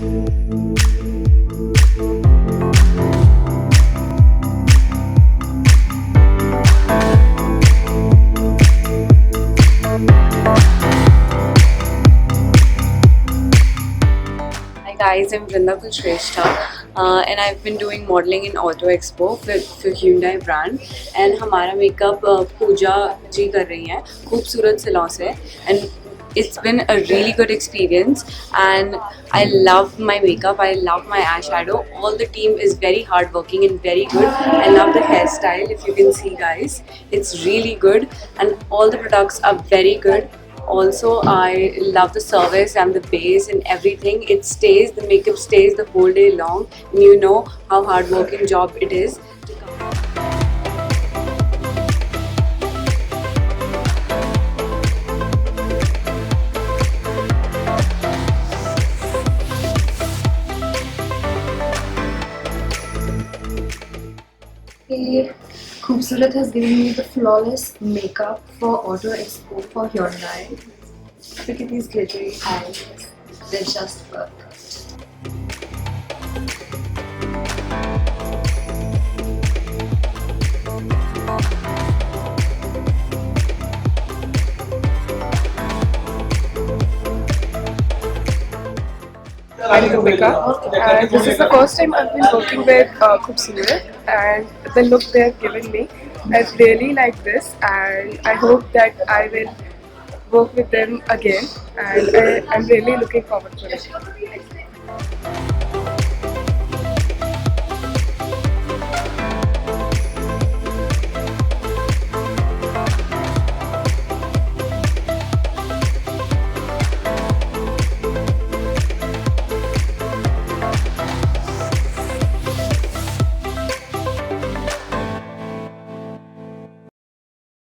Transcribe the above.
Guys, I'm Vrinda Kulshrestha and I've been doing modeling in Auto Expo for Hyundai brand and हमारा makeup पूजा जी कर रही हैं खूबसूरत सिलों से and it's been a really good experience and I love my makeup, I love my eyeshadow. All the team is very hardworking and very good. I love the hairstyle, if you can see guys, it's really good and all the products are very good. Also, I love the service and the base and everything. It stays, the makeup stays the whole day long. And you know how hardworking job it is. Khoobsurat has given me the flawless makeup for Auto Expo for Hyundai. Look at these glittery eyes. They're just perfect. I'm Rubika, and this is the first time I've been working with Khoobsurat, and the look they've given me, I really like this, and I hope that I will work with them again, and I'm really looking forward to it.